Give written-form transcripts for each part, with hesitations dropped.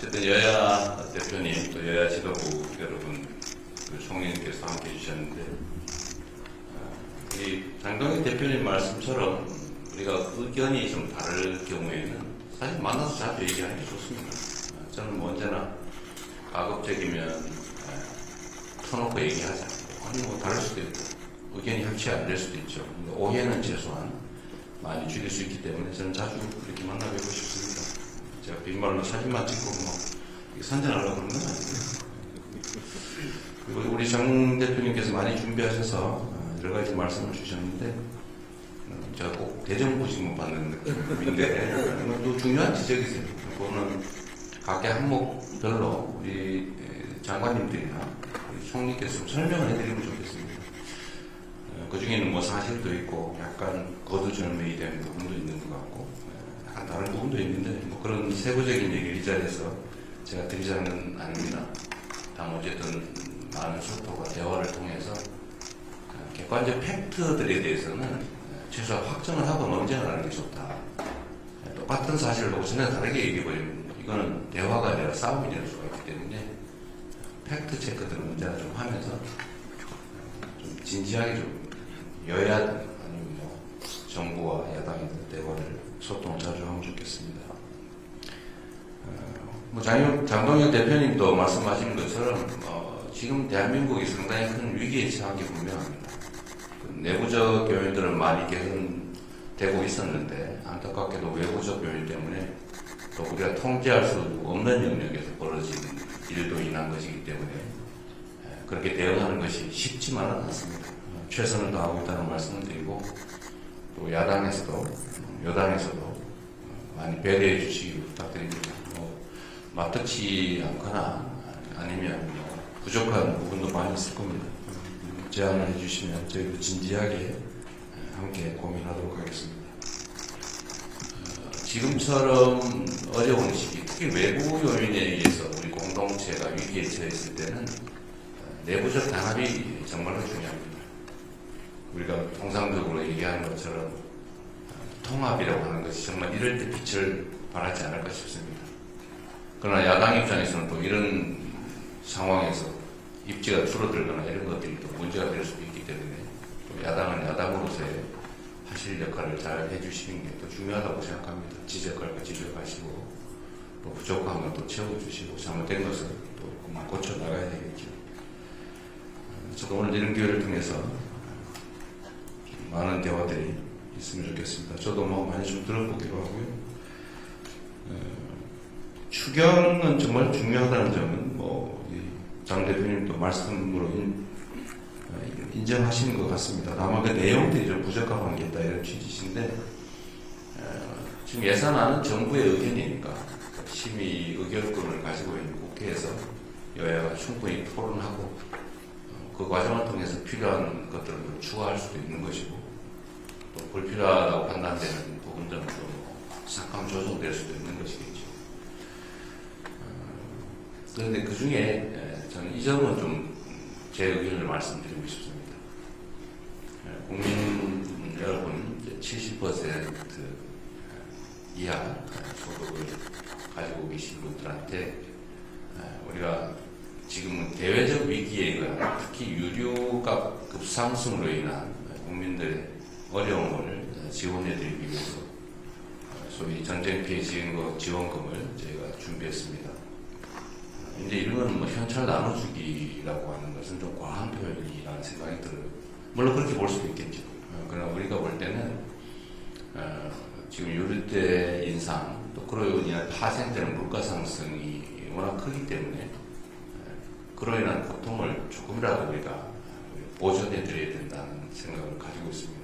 어쨌든 여야 대표님 또 여야 지도부 여러분 총리님께서 함께 해주셨는데 이 장동혁 대표님 말씀처럼 우리가 의견이 좀 다를 경우에는 사실 만나서 자주 얘기하는 게 좋습니다. 저는 뭐 언제나 가급적이면 터놓고 얘기하자. 아니 뭐 다를 수도 있고 의견이 협치 안 될 수도 있죠. 근데 오해는 최소한 많이 줄일 수 있기 때문에 저는 자주 이렇게 만나뵙고 싶습니다. 제가 빈말로 사진만 찍고 뭐 선전하려고 그런 건 아니고요. 그리고 우리 정 대표님께서 많이 준비하셔서 여러 가지 말씀을 주셨는데 제가 꼭 대정부직문 받는 느낌인데 또 중요한 지적이세요. 그거는 각계 항목별로 우리 장관님들이나 우리 총리께서 좀 설명을 해드리면 좋겠습니다. 그 중에는 뭐 사실도 있고 약간 거두절미이 된 부분도 있는 것 같고 약간 다른 부분도 있는데 뭐 그런 세부적인 얘기를 이 자리에서 제가 드리자는 아닙니다. 다만 어쨌든 많은 소통과 대화를 통해서 객관적 팩트들에 대해서는 최소한 확정을 하고 논쟁을 하는 게 좋다. 똑같은 사실을 보고 전혀 다르게 얘기해버리면 이거는 대화가 아니라 싸움이 될 수가 있기 때문에 팩트 체크들을 문제나 좀 하면서 좀 진지하게 좀 여야든 아니면 뭐 정부와 야당이든 대화를 소통을 자주 하면 좋겠습니다. 뭐 장동혁 대표님도 말씀하신 것처럼 지금 대한민국이 상당히 큰 위기에 처한 게 분명합니다. 내부적 요인들은 많이 개선되고 있었는데 안타깝게도 외부적 요인 때문에 또 우리가 통제할 수 없는 영역에서 벌어진 일도 인한 것이기 때문에 그렇게 대응하는 것이 쉽지만은 않습니다. 최선을 다하고 있다는 말씀을 드리고 또 야당에서도 여당에서도 많이 배려해 주시기 부탁드립니다. 마땅치 않거나 아니면 부족한 부분도 많이 있을 겁니다. 제안을 해주시면 저희도 진지하게 함께 고민하도록 하겠습니다. 지금처럼 어려운 시기, 특히 외부 요인에 의해서 우리 공동체가 위기에 처했을 때는 내부적 단합이 정말로 중요합니다. 우리가 통상적으로 얘기하는 것처럼 통합이라고 하는 것이 정말 이럴 때 빛을 발하지 않을까 싶습니다. 그러나 야당 입장에서는 또 이런 상황에서 입지가 줄어들거나 이런 것들이 또 문제가 될 수도 있기 때문에 또 야당은 야당으로서의 하실 역할을 잘 해주시는 게 또 중요하다고 생각합니다. 지적할 거 지적하시고 또 부족한 건 또 채워주시고 잘못된 것은 또 고쳐 나가야 되겠죠. 저도 오늘 이런 기회를 통해서 많은 대화들이 있으면 좋겠습니다. 저도 뭐 많이 좀 들어보기로 하고요. 추경은 정말 중요하다는 점은 장 대표님도 말씀으로 인정하시는 것 같습니다. 다만 그 내용들이 좀 부적합한 게 있다 이런 취지신데 지금 예산안은 정부의 의견이니까 심의 의결권을 가지고 있는 국회에서 여야가 충분히 토론하고 그 과정을 통해서 필요한 것들을 추가할 수도 있는 것이고 또 불필요하다고 판단되는 부분들은 또 삭감 조정될 수도 있는 것이겠죠. 그런데 그 중에 저는 이 점은 좀 제 의견을 말씀드리고 싶습니다. 국민 여러분 70% 이하 소득을 가지고 계신 분들한테 우리가 지금은 대외적 위기에 의한 특히 유류값 급상승으로 인한 국민들의 어려움을 지원해드리기 위해서 소위 전쟁 피해 지원금을 저희가 준비했습니다. 근데 이런 건 현찰 나눠주기라고 하는 것은 좀 과한 표현이라는 생각이 들어요. 물론 그렇게 볼 수도 있겠죠. 그러나 우리가 볼 때는 지금 유류대 인상 또 그로 인한 파생되는 물가 상승이 워낙 크기 때문에 그로 인한 고통을 조금이라도 우리가 보전해 드려야 된다는 생각을 가지고 있습니다.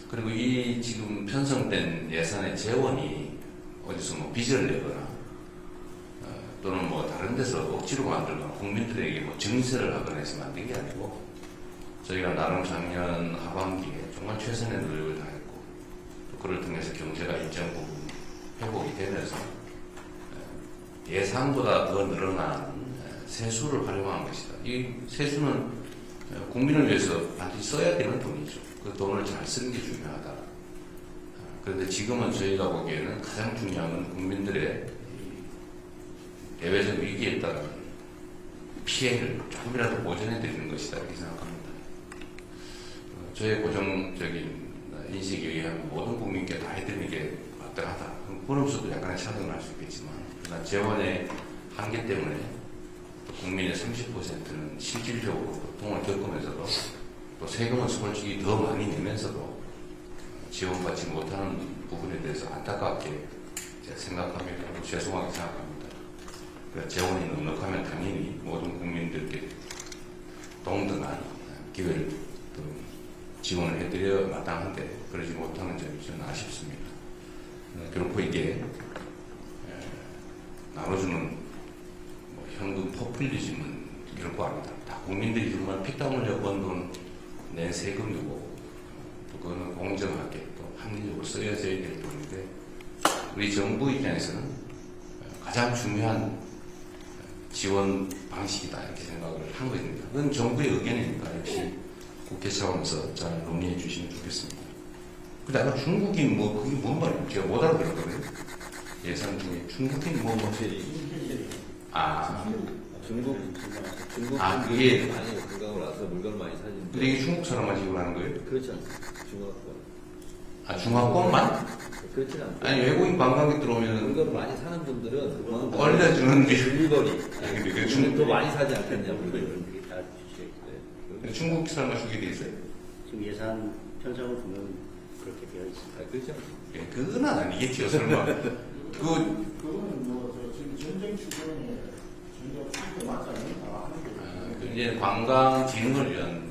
그리고 이 지금 편성된 예산의 재원이 어디서 뭐 빚을 내거나 또는 뭐 다른 데서 억지로 만들거나 국민들에게 뭐 증세를 하거나 해서 만든 게 아니고 저희가 나름 작년 하반기에 정말 최선의 노력을 다했고 또 그를 통해서 경제가 일정 부분 회복이 되면서 예상보다 더 늘어난 세수를 활용한 것이다. 이 세수는 국민을 위해서 반드시 써야 되는 돈이죠. 그 돈을 잘 쓰는 게 중요하다. 그런데 지금은 저희가 보기에는 가장 중요한 건 국민들의 대외적 위기에 따른 피해를 조금이라도 보전해 드리는 것이다 이렇게 생각합니다. 저의 고정적인 인식에 의하면 모든 국민께 다 해드리는 게 마땅하다. 그러면서도 약간의 차등을 할 수 있겠지만, 그러나 재원의 한계 때문에 국민의 30%는 실질적으로 고통을 겪으면서도 또 세금은 솔직히 더 많이 내면서도 지원받지 못하는 부분에 대해서 안타깝게 제가 생각하며 죄송하게 생각합니다. 그러니까 재원이 넉넉하면 당연히 모든 국민들께 동등한 기회를 또 지원을 해드려 마땅한데 그러지 못하는 점이 저는 아쉽습니다. 결코 이게 나눠주는 현금 포퓰리즘은 결코 아니다. 다 국민들이 정말 피땀 흘려 번 돈 낸 세금이고 또 그거는 공정하게 또 합리적으로 써야져야 될 돈인데 우리 정부 입장에서는 가장 중요한 지원 방식이다 이렇게 생각을 한 것입니다. 그건 정부의 의견이니까 역시 국회 차원에서 잘 논의해 주시면 좋겠습니다. 근데 아까 중국인 뭐 그게 뭔 말이에요? 제가 못 알아들었거든요. 예산 중에 중국인 뭐 중국 그게 많이 관광을 와서 물건을 많이 사는데. 근데 이게 중국 사람만 지금 하는 거예요? 그렇지 않습니다. 중국권. 중화권만? 그렇진 않고. 아니 외국인 관광객 들어오면은 물건을 많이 사는 분들은 그만큼 올려주는 게 줄거리. 근데 그 중국 더 많이 사지 않겠냐 물건을. 그게 다 주시겠고요. 중국 사람만 주게 돼 있어요. 지금 예산 편성을 보면 그렇게 되어 있습니다. 그렇지 않습니다. 그건 아니겠죠 설마. 그거는 지금 전쟁 추정에 전쟁 추정에 맞지 않는다 하는 게 이제 관광 진흥을 위한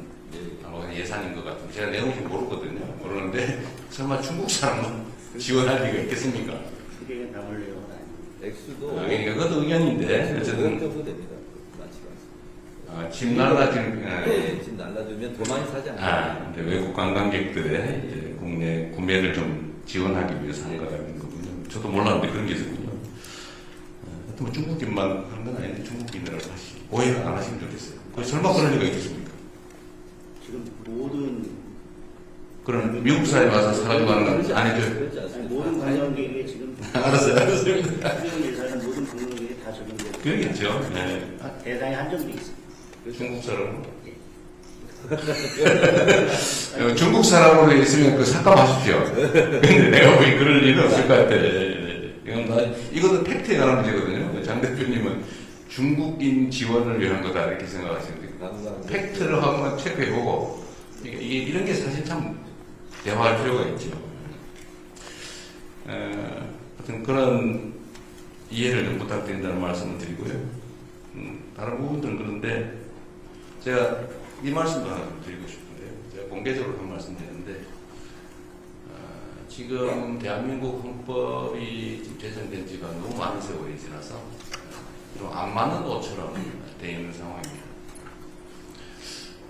예산인 것 같은데 제가 내용을 모르거든요. 모르는데 설마 중국 사람은 지원할 리가 있겠습니까? 크게 남을 내용은 아닙니다. 액수도 그러니까 그것도 의견인데 5억 어쨌든 정도 됩니다. 많지가 않습니다. 집 날라지는 네, 지금 날라주면 더 많이 사지 않겠냐. 근데 외국 관광객들의 이제 국내 구매를 좀 지원하기 위해서 한 거라는 거군요. 저도 몰랐는데 그런 게 있었군요. 하여튼 뭐 중국인만 그런 건 아닌데 중국인을 다시 오해 안 하시면 좋겠어요. 설마 그럴 리가 있겠습니까? 지금 모든 그럼 미국 사람이 와서 사가지고 가는 건 아니죠? 그렇지 아니, 않습니다. 모든 관광객에게 지금 알았어요. 수령 예산은 모든 관광객에게 다 적용되고 그러겠죠. 네. 대상이 한정돼 있습니다. 중국 사람. 중국 사람으로 있으면 그 삭감하십시오. 근데 내가 보기 그럴 일은 없을 것 같아. 이것도 팩트에 관한 문제거든요. 장 대표님은 중국인 지원을 위한 거다 이렇게 생각하시는데 팩트를 한번 체크해보고 이게 이런 게 사실 참 대화할 필요가 있죠. 하여튼 그런 이해를 좀 부탁드린다는 말씀을 드리고요. 다른 부분들은 그런데 제가 이 말씀도 하나 좀 드리고 싶은데요. 제가 공개적으로 한 말씀 드리는데 지금 대한민국 헌법이 지금 제정된 지가 너무 많은 세월이 지나서 좀 안 맞는 옷처럼 되어 있는 상황입니다.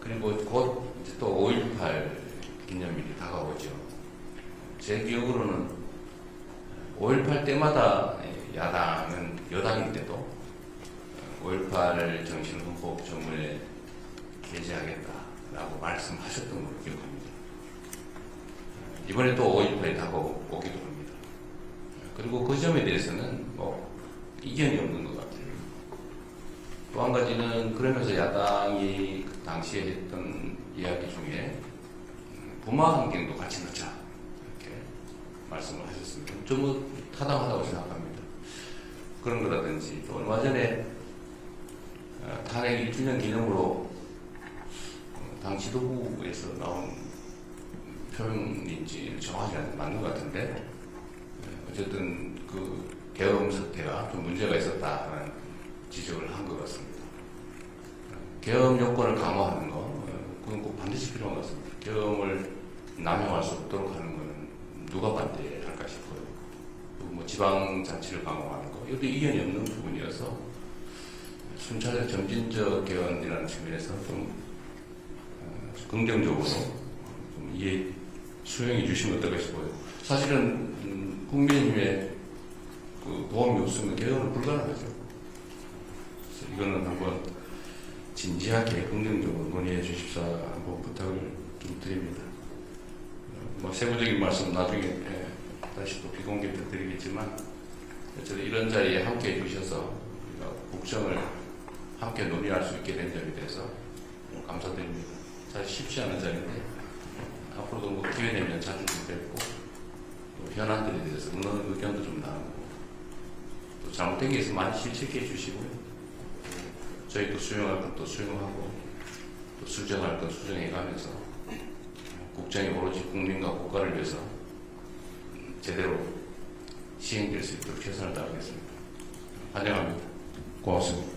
그리고 곧 이제 또 5.18 기념일이 다가오죠. 제 기억으로는 5.18 때마다 야당은 여당인데도 5.18 정신 헌법 조문에 게재하겠다라고 말씀하셨던 걸로 기억합니다. 이번에 또 5.18이 다가오기도 합니다. 그리고 그 점에 대해서는 뭐 이견이 없는 것 같아요. 또 한 가지는 그러면서 야당이 그 당시에 했던 이야기 중에 부마 환경도 같이 넣자 이렇게 말씀을 하셨습니다. 좀 타당하다고 생각합니다. 그런 거라든지 또 얼마 전에 탄핵 1주년 기념으로 당 지도부에서 나온 표현인지 정확히 맞는 것 같은데 어쨌든 그 계엄 사태가 좀 문제가 있었다는 지적을 한 것 같습니다. 계엄 요건을 강화하는 거 그건 꼭 반드시 필요한 것 같습니다. 계엄을 남용할 수 없도록 하는 것은 누가 반대할까 싶어요. 그리고 뭐 지방자치를 강화하는 거 이것도 이견이 없는 부분이어서 순차적 점진적 개헌이라는 측면에서 좀 긍정적으로 좀 이해 수용해 주시면 어떨까 싶어요. 사실은 국민의힘에 그 도움이 없으면 개헌은 불가능하죠. 그래서 이거는 한번 진지하게 긍정적으로 논의해 주십사 한번 부탁을 좀 드립니다. 뭐 세부적인 말씀 나중에 다시 또 비공개 드리겠지만 어쨌든 이런 자리에 함께 해 주셔서 우리가 국정을 함께 논의할 수 있게 된 점에 대해서 감사드립니다. 사실 쉽지 않은 자리인데 앞으로도 뭐 기회 되면 자주 좀 뵙고 또 현안들에 대해서 의견도 좀 나누고 또 잘못된 게 있으면 많이 실책해 주시고요. 저희도 수용할 건 또 수용하고 또 수정할 건 수정해 가면서 국정이 오로지 국민과 국가를 위해서 제대로 시행될 수 있도록 최선을 다하겠습니다. 환영합니다. 고맙습니다.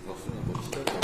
박수는 뭐 시작이야.